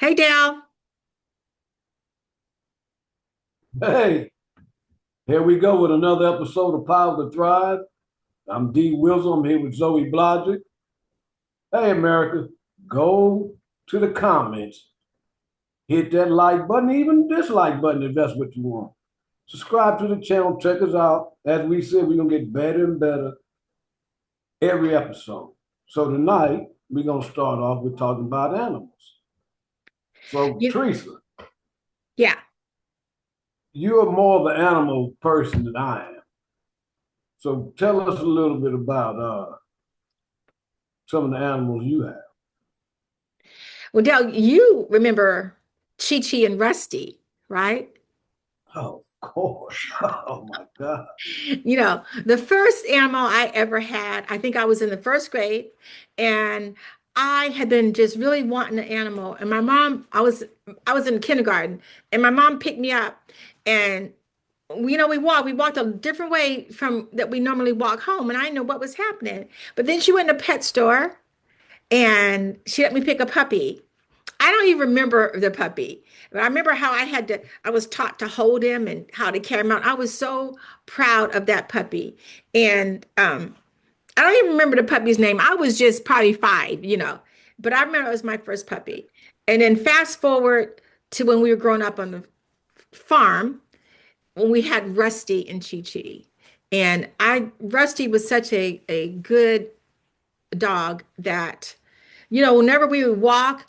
Hey, Dale. Hey, here we go with another episode of Power to Thrive. I'm D. Wilson. I'm here with Zoe Blodgett. Hey, America, go to the comments, hit that like button, even dislike button if that's what you want. Subscribe to the channel. Check us out. As we said, we're going to get better and better every episode. So tonight, we're going to start off with talking about animals. So, You, Teresa, yeah. you're more of an animal person than I am. So tell us a little bit about some of the animals you have. Well, Dale, you remember Chi Chi and Rusty, right? Oh, of course. Oh my God. The first animal I ever had, I think I was in the first grade, and I had been just really wanting an animal. And my mom, I was in kindergarten, and my mom picked me up, and we walked a different way from that we normally walk home, and I didn't know what was happening. But then she went in a pet store and she let me pick a puppy. I don't even remember the puppy, but I remember how I was taught to hold him and how to carry him out. I was so proud of that puppy. And I don't even remember the puppy's name. I was just probably five, but I remember it was my first puppy. And then fast forward to when we were growing up on the farm, when we had Rusty and Chi Chi. And Rusty was such a good dog that, whenever we would walk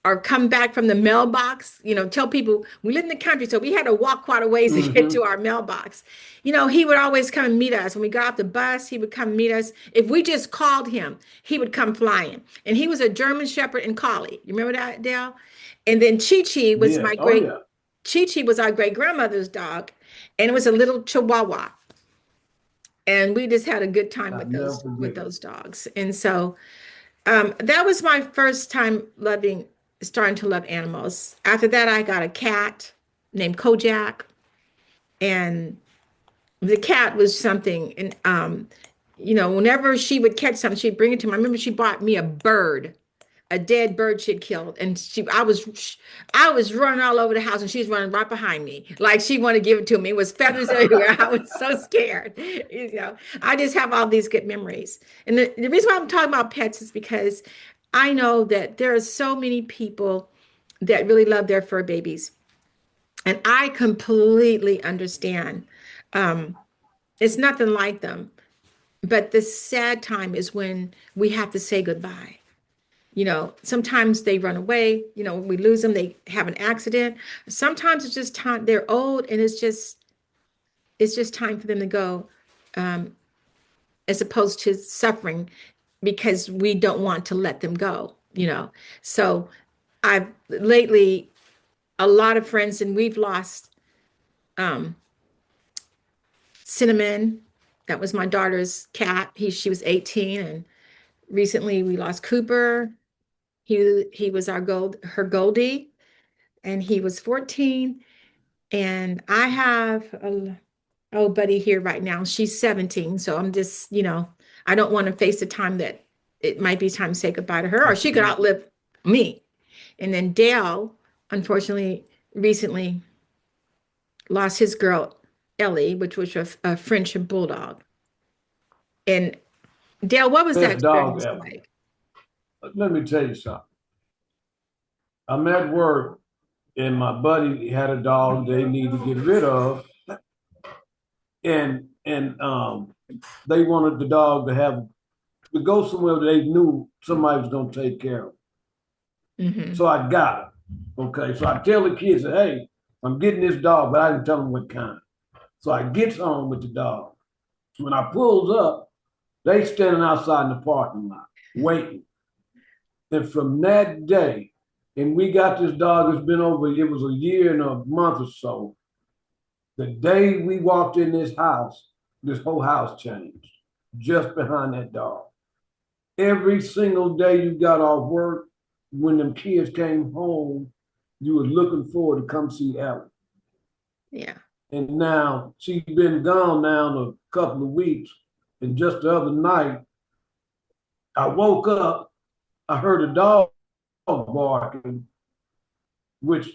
or come back from the mailbox, tell people we live in the country, so we had to walk quite a ways to get Mm-hmm. to our mailbox. He would always come and meet us. When we got off the bus, he would come meet us. If we just called him, he would come flying. And he was a German Shepherd and Collie. You remember that, Dale? And then Yes. Oh yeah. Chi Chi was our great grandmother's dog, and it was a little Chihuahua. And we just had a good time I with never with forget it. those dogs. And so that was my first time starting to love animals. After that, I got a cat named Kojak, and the cat was something. And whenever she would catch something, she'd bring it to me. I remember she bought me a dead bird she'd killed, and I was running all over the house, and she's running right behind me, like she wanted to give it to me. It was feathers everywhere. I was so scared. I just have all these good memories, and the reason why I'm talking about pets is because I know that there are so many people that really love their fur babies, and I completely understand. Um, it's nothing like them, but the sad time is when we have to say goodbye. Sometimes they run away, we lose them, they have an accident. Sometimes it's just time, they're old, and it's just time for them to go, um, as opposed to suffering because we don't want to let them go. So I've lately, a lot of friends, and we've lost um, Cinnamon. That was my daughter's cat. She was 18, and recently we lost Cooper. He was her Goldie, and he was 14. And I have a buddy here right now. She's 17. So I'm just, I don't want to face the time that it might be time to say goodbye to her, or she could outlive me. And then Dale, unfortunately, recently lost his girl, Ellie, which was a French bulldog. And Dale, what was that Best dog experience ever. like? Let me tell you something. I'm at work and my buddy had a dog they need to get rid of, and they wanted the dog to go somewhere they knew somebody was gonna take care of. Hmm. So I got it. Okay. So I tell the kids, hey, I'm getting this dog, but I didn't tell them what kind. So I gets home with the dog. When I pulls up, they standing outside in the parking lot waiting. And from that day, and we got this dog, it's been over, it was a year and a month or so. The day we walked in this whole house changed just behind that dog. Every single day you got off work, when them kids came home, you were looking forward to come see Ellie. Yeah. And now she's been gone now a couple of weeks. And just the other night, I woke up, I heard a dog barking, which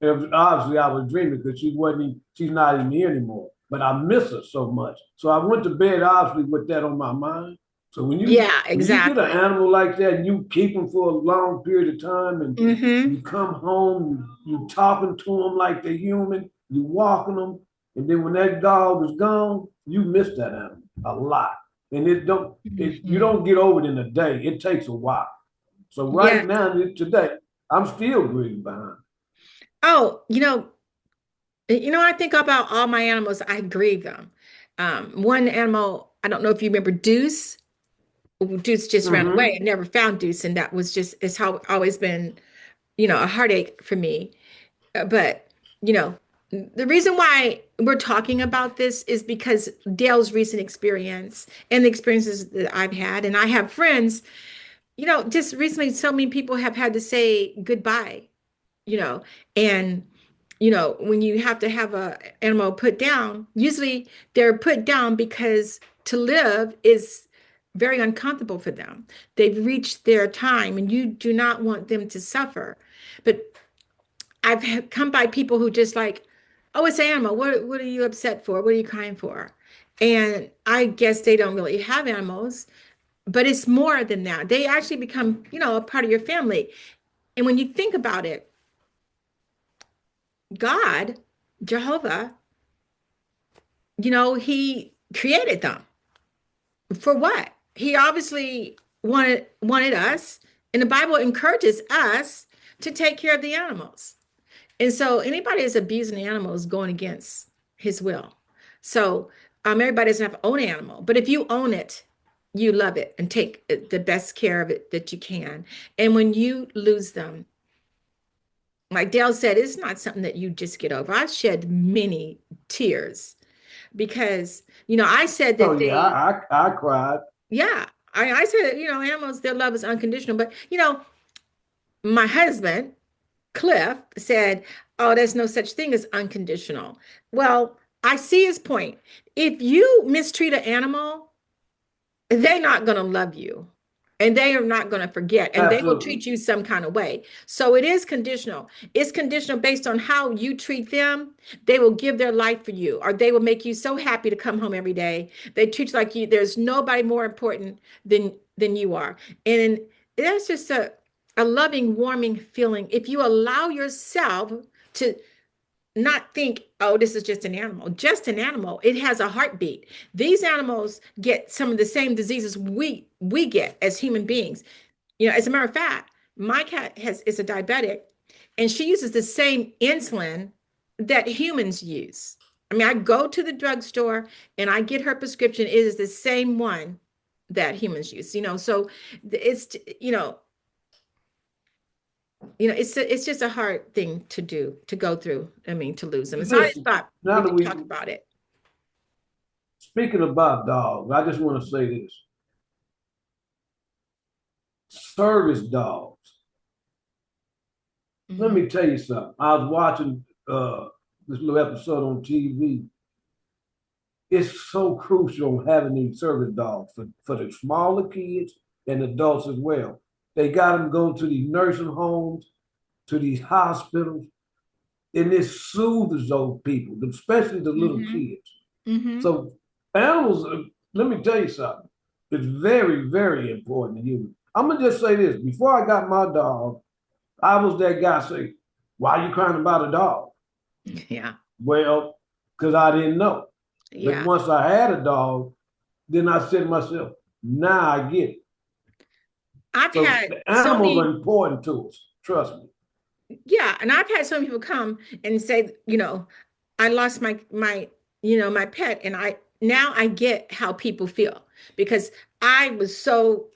obviously I was dreaming because she's not even here anymore. But I miss her so much. So I went to bed obviously with that on my mind. So Yeah, when you get an exactly. animal like that and you keep them for a long period of time and Mm-hmm. you come home, you talking to them like they're human, you walking them, and then when that dog is gone, you miss that animal a lot. And you Mm-hmm. don't get over it in a day. It takes a while. So right Yes. now, today, I'm still grieving behind. Oh, I think about all my animals, I grieve them. One animal, I don't know if you remember Deuce. Deuce just ran away. Mm-hmm. I never found Deuce, and that was just it's how always been, a heartache for me. But you know, the reason why we're talking about this is because Dale's recent experience and the experiences that I've had, and I have friends. Just recently, so many people have had to say goodbye. You know, and when you have to have a animal put down, usually they're put down because to live is very uncomfortable for them. They've reached their time and you do not want them to suffer. But come by people who just like, oh, it's an animal. What are you upset for? What are you crying for? And I guess they don't really have animals, but it's more than that. They actually become, a part of your family. And when you think about it, God, Jehovah, he created them. For what? He obviously wanted us, and the Bible encourages us to take care of the animals. And so anybody that's abusing the animal is going against his will. So everybody doesn't have to own an animal, but if you own it, you love it and take the best care of it that you can. And when you lose them, like Dale said, it's not something that you just get over. I've shed many tears because, I said Oh that yeah, I cried. yeah, I said, animals, their love is unconditional. But, my husband, Cliff, said, oh, there's no such thing as unconditional. Well, I see his point. If you mistreat an animal, they're not going to love you and they are not going to forget and they will Absolutely. treat you some kind of way. So it is conditional. It's conditional based on how you treat them. They will give their life for you or they will make you so happy to come home every day. They treat you like there's nobody more important than you are. And that's just a loving, warming feeling if you allow yourself to not think, oh, this is just an animal. Just an animal. It has a heartbeat. These animals get some of the same diseases we get as human beings. As a matter of fact, my cat is a diabetic, and she uses the same insulin that humans use. I mean, I go to the drugstore and I get her prescription. It is the same one that humans use. So it's it's just a hard thing to do, to go through. I mean, to lose them. And so I just Listen, thought now we that could we talk about it. speaking about dogs, I just want to say this: service dogs. Let Mhm. me tell you something. I was watching this little episode on TV. It's so crucial having these service dogs for the smaller kids and adults as well. They got them going to these nursing homes, to these hospitals, and it soothes those people, especially the little Mhm. kids. Mhm. So animals, let me tell you something. It's very, very important to you. I'm gonna just say this: before I got my dog, I was that guy say, "Why are you crying about a dog?" Yeah. Well, because I didn't know. But Yeah. once I had a dog, then I said to myself, "Now I get it." I've So had the so animals are many, important to us. Trust me. yeah, and I've had some people come and say, I lost my pet, and now I get how people feel because I was so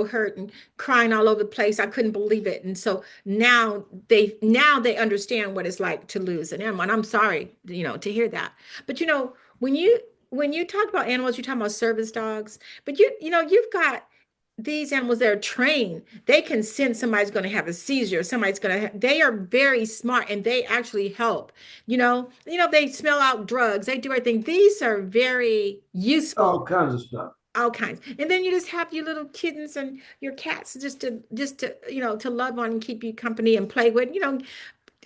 hurt and crying all over the place. I couldn't believe it. And so now they understand what it's like to lose an animal. And I'm sorry, to hear that. But when you talk about animals, you're talking about service dogs, but you've got these animals that are trained. They can sense somebody's going to have a seizure, somebody's going to they are very smart and they actually help. They smell out drugs, they do everything. These are very useful. All kinds of stuff. all kinds. And then you just have your little kittens and your cats just to to love on and keep you company and play with.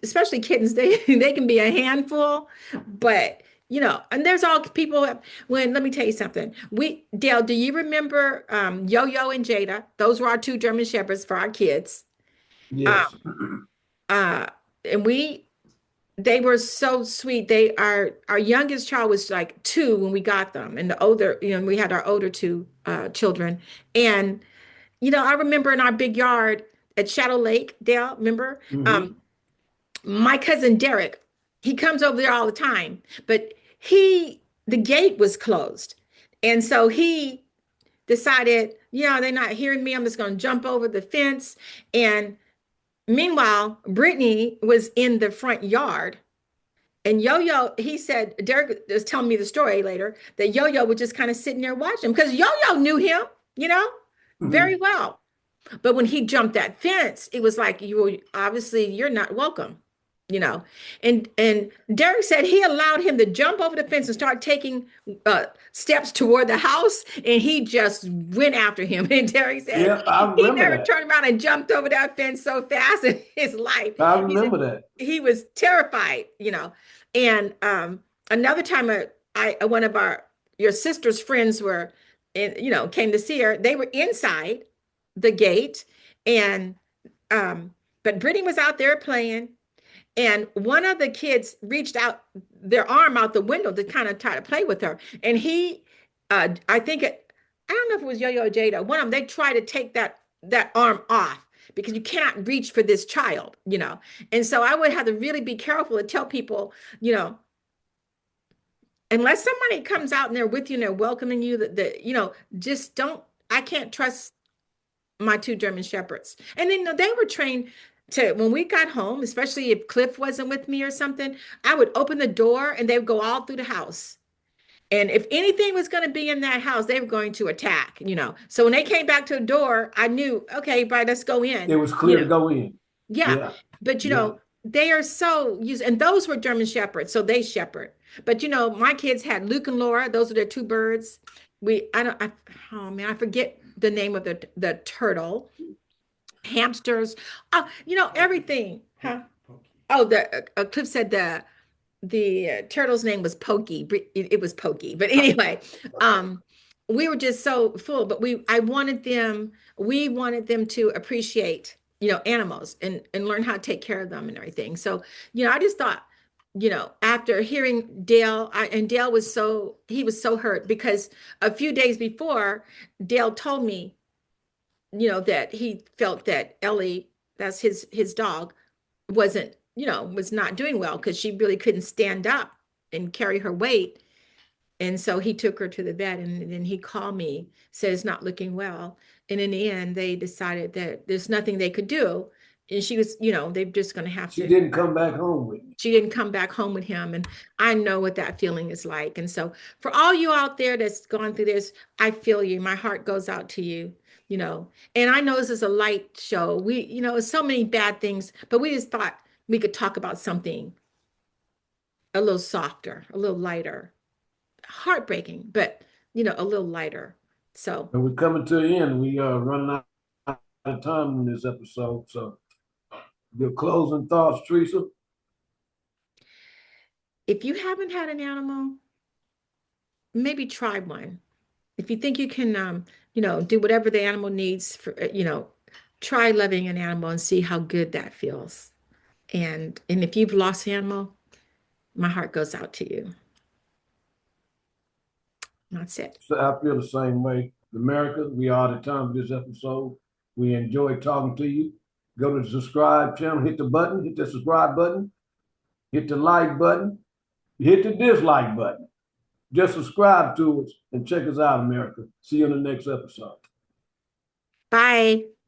Especially kittens, they can be a handful, but and there's all people when let me tell you something. Dale, do you remember Yo-Yo and Jada? Those were our two German Shepherds for our kids. Um, Yes. uh, and they were so sweet. Our youngest child was like 2 when we got them, and the older, we had our older 2 children. And I remember in our big yard at Shadow Lake, Dale, remember? Hmm. My cousin Derek, he comes over there all the time, but the gate was closed. And so he decided, they're not hearing me. I'm just going to jump over the fence. And meanwhile, Brittany was in the front yard. And Yo-Yo, he said, Derek was telling me the story later, that Yo-Yo was just kind of sitting there watching because Yo-Yo knew him, very Hmm. well. But when he jumped that fence, it was like you're not welcome, you know. And Derek said he allowed him to jump over the fence and start taking steps toward the house, and he just went after him. And Derek said Yeah, I he remember never that. turned around and jumped over that fence so fast in his life. I He said remember that. he was terrified. And another time, one of your sister's friends came to see her. They were inside the gate, and but Brittany was out there playing, and one of the kids reached out their arm out the window to kind of try to play with her, and I don't know if it was Yo-Yo or Jada, one of them, they tried to take that arm off because you cannot reach for this child. And so I would have to really be careful to tell people, you know unless somebody comes out and they're with you and they're welcoming you, that just don't. I can't trust my 2 German Shepherds. And then they were trained to, when we got home, especially if Cliff wasn't with me or something, I would open the door and they would go all through the house. And if anything was going to be in that house, they were going to attack. So when they came back to the door, I knew, okay, but let's go It in, was you clear to know. go in. Yeah. Yeah, But yeah. they are so used, and those were German Shepherds, so they shepherd. But my kids had Luke and Laura, those are their 2 birds. I don't, oh man, I forget the name of the turtle. Hamsters, everything. Huh? Oh, the Cliff said the turtle's name was Pokey. It was Pokey, but anyway, we were just so full. But we wanted them to appreciate animals and learn how to take care of them and everything. So I just thought, after hearing Dale, and Dale he was so hurt because a few days before, Dale told me that he felt that Ellie, that's his dog, was not doing well because she really couldn't stand up and carry her weight. And so he took her to the vet, and then he called me, said it's not looking well. And in the end, they decided that there's nothing they could do. And she was, they're just going to have She to. didn't come back home with me. She didn't come back home with him. And I know what that feeling is like. And so for all you out there that's gone through this, I feel you. My heart goes out to you. And I know this is a light show. So many bad things, but we just thought we could talk about something a little softer, a little lighter, heartbreaking, but a little lighter. So And we're coming to the end. We are running out of time in this episode. So your closing thoughts, Teresa? if you haven't had an animal, maybe try one. If you think you can, do whatever the animal needs try loving an animal and see how good that feels. And if you've lost an animal, my heart goes out to you. That's it. So I feel the same way. America, we are out of time for this episode. We enjoyed talking to you. Go to the subscribe channel, hit the subscribe button, hit the like button, hit the dislike button. Just subscribe to us and check us out, America. See you in the next episode. Bye.